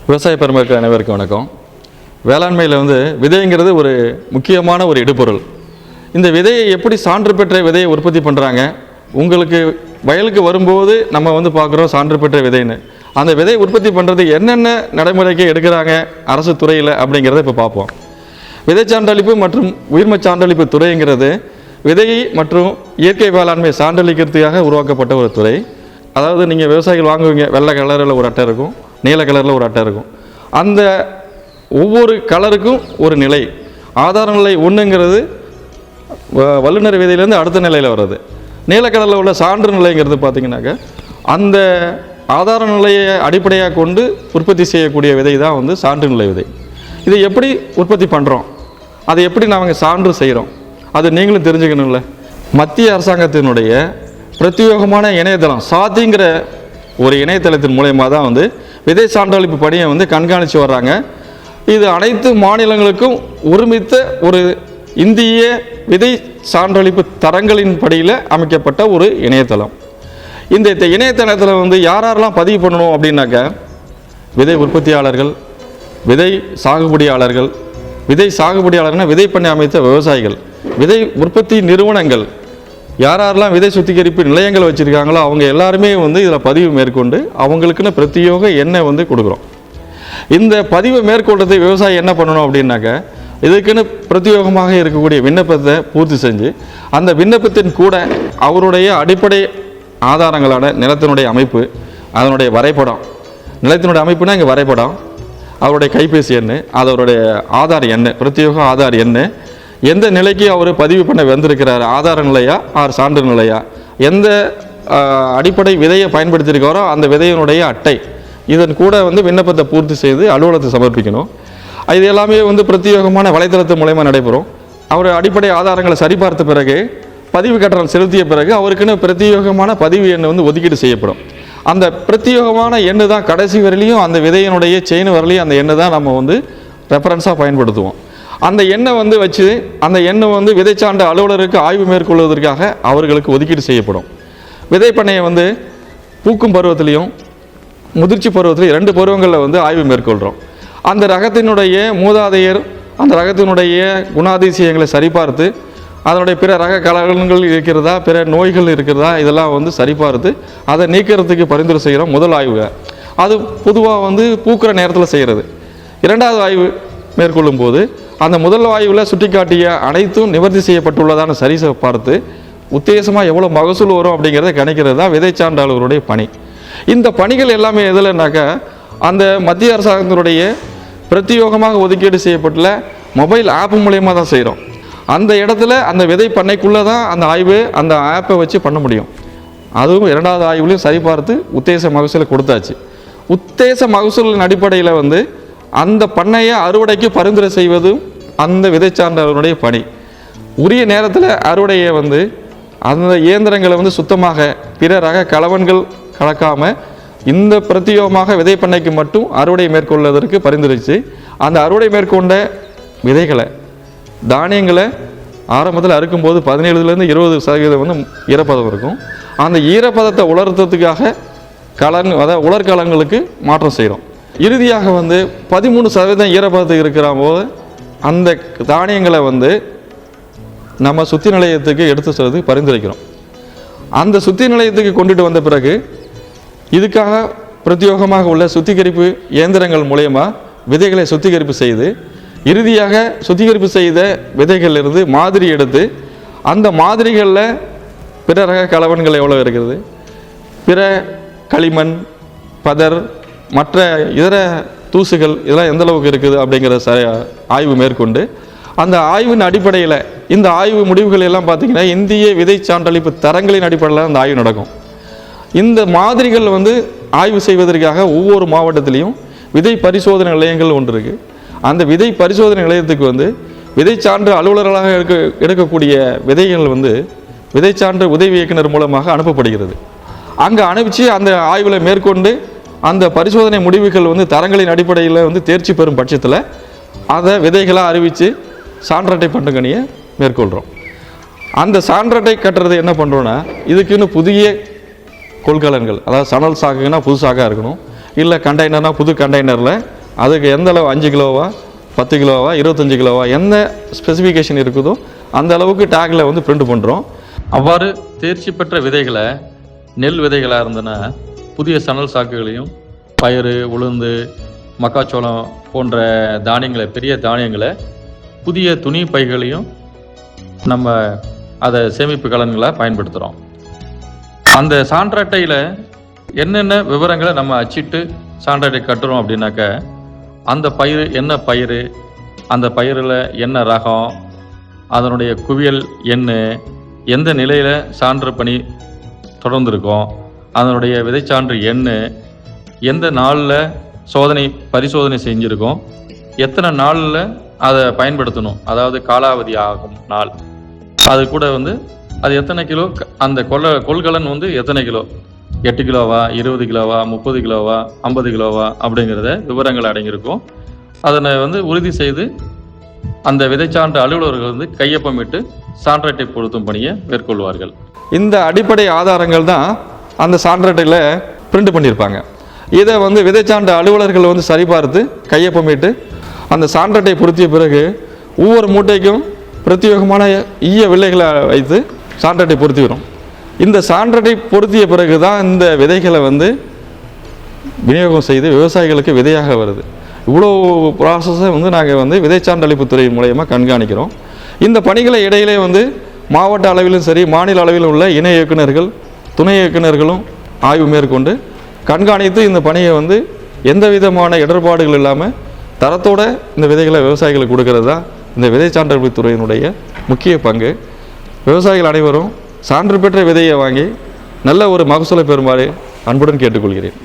விவசாய பெருமக்கள் அனைவருக்கும் வணக்கம். வேளாண்மையில் விதைங்கிறது ஒரு முக்கியமான ஒரு இடுபொருள். இந்த விதையை எப்படி சான்று பெற்ற விதையை உற்பத்தி பண்ணுறாங்க, உங்களுக்கு வயலுக்கு வரும்போது நம்ம பார்க்குறோம் சான்று பெற்ற விதைன்னு. அந்த விதையை உற்பத்தி பண்ணுறது என்னென்ன நடைமுறைக்கு எடுக்கிறாங்க அரசு துறையில் அப்படிங்கிறத இப்போ பார்ப்போம். விதை சான்றளிப்பு மற்றும் உயிர்ம சான்றளிப்பு துறைங்கிறது விதையை மற்றும் இயற்கை வேளாண்மை சான்றளிக்கிறதுக்காக உருவாக்கப்பட்ட ஒரு துறை. அதாவது நீங்கள் விவசாயிகள் வாங்குவீங்க, வெள்ளை கலரில் ஒரு அட்டை இருக்கும், நீல கலரில் ஒரு அட்டை இருக்கும். அந்த ஒவ்வொரு கலருக்கும் ஒரு நிலை, ஆதார நிலை ஒன்றுங்கிறது வல்லுநர் விதையிலேருந்து அடுத்த நிலையில் வர்றது. நீல கலரில் உள்ள சான்று நிலைங்கிறது பார்த்திங்கனாக்கா அந்த ஆதார நிலையை அடிப்படையாக கொண்டு உற்பத்தி செய்யக்கூடிய விதை தான் சான்று நிலை விதை. இதை எப்படி உற்பத்தி பண்ணுறோம், அதை எப்படி நாங்கள் சான்று செய்கிறோம், அது நீங்களும் தெரிஞ்சுக்கணும்ல. மத்திய அரசாங்கத்தினுடைய பிரத்யேகமான இணையதளம் சாத்திங்கிற ஒரு இணையதளத்தின் மூலயமா தான் விதை சான்றளிப்பு பணியை கண்காணித்து வர்றாங்க. இது அனைத்து மாநிலங்களுக்கும் ஒருமித்த ஒரு இந்திய விதை சான்றளிப்பு தரங்களின் படியில் அமைக்கப்பட்ட ஒரு இணையதளம். இந்த இணையதளத்தில் யாரெல்லாம் பதிவு பண்ணணும் அப்படின்னாக்கா, விதை உற்பத்தியாளர்கள், விதை சாகுபடியாளர்கள், விதை சாகுபடியாளர்னா விதை பண்ணி அமைத்த விவசாயிகள், விதை உற்பத்தி நிறுவனங்கள், யாரெல்லாம் விதை சுத்திகரிப்பு நிலையங்கள் வச்சுருக்காங்களோ அவங்க எல்லாருமே இதில் பதிவு மேற்கொண்டு அவங்களுக்குன்னு பிரத்யேக எண்ணெய் கொடுக்குறோம். இந்த பதிவை மேற்கொள்றது விவசாயி என்ன பண்ணணும் அப்படின்னாக்கா, இதுக்குன்னு பிரத்யேகமாக இருக்கக்கூடிய விண்ணப்பத்தை பூர்த்தி செஞ்சு அந்த விண்ணப்பத்தின் கூட அவருடைய அடிப்படை ஆதாரங்களான நிலத்தினுடைய அமைப்பு, அதனுடைய வரைபடம், நிலத்தினுடைய அமைப்புனா இங்கே வரைபடம், அவருடைய கைபேசி எண், அதனுடைய ஆதார் எண், பிரத்யேக ஆதார் எண், எந்த நிலைக்கு அவர் பதிவு பண்ண வந்திருக்கிறார், ஆதார நிலையா ஆர் சான்று நிலையா, எந்த அடிப்படை விதையை பயன்படுத்தியிருக்காரோ அந்த விதையினுடைய அட்டை, இதன் கூட விண்ணப்பத்தை பூர்த்தி செய்து அலுவலகத்தை சமர்ப்பிக்கணும். இது எல்லாமே பிரத்யேகமான வலைத்தளத்து மூலயமா நடைபெறும். அவர் அடிப்படை ஆதாரங்களை சரிபார்த்த பிறகு பதிவு கட்டணம் செலுத்திய பிறகு அவருக்குன்னு பிரத்யேகமான பதிவு எண் ஒதுக்கீடு செய்யப்படும். அந்த பிரத்யேகமான எண்ணு தான் கடைசி வரையிலையும் அந்த விதையினுடைய செயின் வரலையும் அந்த எண்ணு தான் நம்ம ரெஃபரன்ஸாக பயன்படுத்துவோம். அந்த எண்ணை வச்சு அந்த எண்ணை விதைச்சான்ற அலுவலருக்கு ஆய்வு மேற்கொள்வதற்காக அவர்களுக்கு ஒதுக்கீடு செய்யப்படும். விதைப்பண்ணையை பூக்கும் பருவத்திலையும் முதிர்ச்சி பருவத்திலையும் 2 பருவங்களில் ஆய்வு மேற்கொள்கிறோம். அந்த ரகத்தினுடைய மூதாதையர், அந்த ரகத்தினுடைய குணாதிசயங்களை சரிபார்த்து அதனுடைய பிற ரக கலங்கள் இருக்கிறதா, பிற நோய்கள் இருக்கிறதா, இதெல்லாம் சரிபார்த்து அதை நீக்கிறதுக்கு பரிந்துரை செய்கிறோம். முதல் ஆய்வு அது பொதுவாக பூக்கிற நேரத்தில் செய்கிறது. 2வது ஆய்வு மேற்கொள்ளும் போது அந்த முதல் ஆய்வில் சுட்டிக்காட்டிய அனைத்தும் நிவர்த்தி செய்யப்பட்டுள்ளதான சரி பார்த்து உத்தேசமாக எவ்வளோ மகசூல் வரும் அப்படிங்கிறத கணிக்கிறது தான் விதை சான்றாளர்களுடைய பணி. இந்த பணிகள் எல்லாமே எதில்னாக்கா, அந்த மத்திய அரசாங்கத்தினுடைய பிரத்யேகமாக ஒதுக்கீடு செய்யப்பட்டுள்ள மொபைல் ஆப் மூலயமா தான் செய்கிறோம். அந்த இடத்துல அந்த விதை பண்ணைக்குள்ளே தான் அந்த ஆய்வு அந்த ஆப்பை வச்சு பண்ண முடியும். அதுவும் 2வது ஆய்வுலையும் சரிபார்த்து உத்தேச மகசூலை கொடுத்தாச்சு. உத்தேச மகசூலின் அடிப்படையில் அந்த பண்ணையை அறுவடைக்கு பரிந்துரை செய்வதும் அந்த விதை சான்றவருடைய பணி. உரிய நேரத்தில் அறுவடையை அந்த இயந்திரங்களை சுத்தமாக பிற ரக கலவன்கள் கலக்காமல் இந்த பிரத்யேகமாக விதை பண்ணைக்கு மட்டும் அறுவடை மேற்கொள்வதற்கு பரிந்துரைச்சு அந்த அறுவடை மேற்கொண்ட விதைகளை, தானியங்களை ஆரம்பத்தில் அறுக்கும்போது 17லேருந்து 20% ஈரப்பதம் இருக்கும். அந்த ஈரப்பதத்தை உலர்த்ததுக்காக அதாவது உலர்கலங்களுக்கு மாற்றம் செய்கிறோம். இறுதியாக 13% ஈரப்பதத்துக்கு இருக்கிற போது அந்த தானியங்களை நம்ம சுத்தி நிலையத்துக்கு எடுத்து செல்வது பரிந்துரைக்கிறோம். அந்த சுத்தி நிலையத்துக்கு கொண்டுட்டு வந்த பிறகு இதுக்காக பிரத்யேகமாக உள்ள சுத்திகரிப்பு இயந்திரங்கள் மூலயமா விதைகளை சுத்திகரிப்பு செய்து இறுதியாக சுத்திகரிப்பு செய்த விதைகளிலிருந்து மாதிரி எடுத்து அந்த மாதிரிகளில் பிற ரக கலவன்கள் எவ்வளோ இருக்கிறது, பிற களிமண், பதர், மற்ற இதர தூசுகள் இதெல்லாம் எந்த அளவுக்கு இருக்குது அப்படிங்கிற ஆய்வு மேற்கொண்டு அந்த ஆய்வின் அடிப்படையில் இந்த ஆய்வு முடிவுகள் எல்லாம் பார்த்திங்கன்னா இந்திய விதை சான்றளிப்பு தரங்களின் அடிப்படையில் அந்த ஆய்வு நடக்கும். இந்த மாதிரிகள் ஆய்வு செய்வதற்காக ஒவ்வொரு மாவட்டத்திலையும் விதை பரிசோதனை நிலையங்கள் ஒன்று இருக்குது. அந்த விதை பரிசோதனை நிலையத்துக்கு விதை சான்று அலுவலர்களாக எடுக்கக்கூடிய விதைகள் விதை சான்று உதவி இயக்குனர் மூலமாக அனுப்பப்படுகிறது. அங்கே அனுப்பிச்சு அந்த ஆய்வில் மேற்கொண்டு அந்த பரிசோதனை முடிவுகள் தரங்களின் அடிப்படையில் தேர்ச்சி பெறும் பட்சத்தில் அதை விதைகளாக அறிவித்து சான்றட்டை பட்டுக்கணியை மேற்கொள்கிறோம். அந்த சான்றட்டை கட்டுறது என்ன பண்ணுறோன்னா, இதுக்குன்னு புதிய கொள்கலன்கள், அதாவது சணல் சாக்குன்னா புது சாக்காக இருக்கணும், இல்லை கண்டெய்னர்னால் புது கண்டெய்னரில் அதுக்கு எந்த அளவு 5 கிலோவா 10 கிலோவா 25 கிலோவா என்ன ஸ்பெசிஃபிகேஷன் இருக்குதோ அந்த அளவுக்கு டேக்கில் வந்து பிரிண்ட் பண்ணுறோம். அவ்வாறு தேர்ச்சி பெற்ற விதைகளை நெல் விதைகளாக இருந்தன புதிய சணல் சாக்குகளையும் பயிறு, உளுந்து, மக்காச்சோளம் போன்ற தானியங்களை, பெரிய தானியங்களை புதிய துணி பைகளையும் நம்ம அதை சேமிப்பு கலன்களாக பயன்படுத்துகிறோம். அந்த சான்று அட்டையில் என்னென்ன விவரங்களை நம்ம அச்சிட்டு சான்று அட்டை கட்டுறோம் அப்படின்னாக்க, அந்த பயிர் என்ன பயிர், அந்த பயிரில் என்ன ரகம், அதனுடைய குவியல் எண், எந்த நிலையில் சான்று பணி தொடர்ந்துருக்கோம், அதனுடைய விதைச்சான்று எண், எந்த நாளில் பரிசோதனை செஞ்சுருக்கோம், எத்தனை நாளில் அதை பயன்படுத்தணும், அதாவது காலாவதி ஆகும் நாள், அது கூட வந்து அது எத்தனை கிலோ, அந்த கொள்கலன் வந்து எத்தனை கிலோ, 8 கிலோவா 20 கிலோவா 30 கிலோவா 50 கிலோவா அப்படிங்கிறத விவரங்கள் அடங்கியிருக்கும். அதனை வந்து உறுதி செய்து அந்த விதைச்சான்று அலுவலர்கள் வந்து கையொப்பமிட்டு சான்று அட்டை பொருத்தும் பணியை மேற்கொள்வார்கள். இந்த அடிப்படை ஆதாரங்கள் தான் அந்த சான்று அட்டையில் பிரிண்ட் பண்ணியிருப்பாங்க. இதை வந்து விதைச்சான்று அலுவலர்கள் வந்து சரிபார்த்து கையொப்பமிட்டு அந்த சான்று அட்டை பொருத்திய பிறகு ஒவ்வொரு மூட்டைக்கும் பிரத்யேகமான ஈய வில்லைகளை வைத்து சான்று அட்டை பொருத்திக்கிறோம். இந்த சான்றட்டை பொருத்திய பிறகு தான் இந்த விதைகளை வந்து விநியோகம் செய்து விவசாயிகளுக்கு விதையாக வருது. இவ்வளோ ப்ராசஸை வந்து நாங்கள் வந்து விதைச்சான்றளிப்புத்துறை மூலயமா கண்காணிக்கிறோம். இந்த பணிகளை இடையிலே வந்து மாவட்ட அளவிலும் சரி, மாநில அளவிலும் உள்ள இணை இயக்குநர்கள், துணை இயக்குநர்களும் ஆய்வு மேற்கொண்டு கண்காணித்து இந்த பணியை வந்து எந்த விதமான இடர்பாடுகள் இல்லாமல் தரத்தோட இந்த விதைகளை விவசாயிகளுக்கு கொடுக்கறது தான் இந்த விதைச்சான்றளிப்புத்துறையினுடைய முக்கிய பங்கு. விவசாயிகள் அனைவரும் சான்று பெற்ற விதையை வாங்கி நல்ல ஒரு மகசூலை பெறுமாறு அன்புடன் கேட்டுக்கொள்கிறேன்.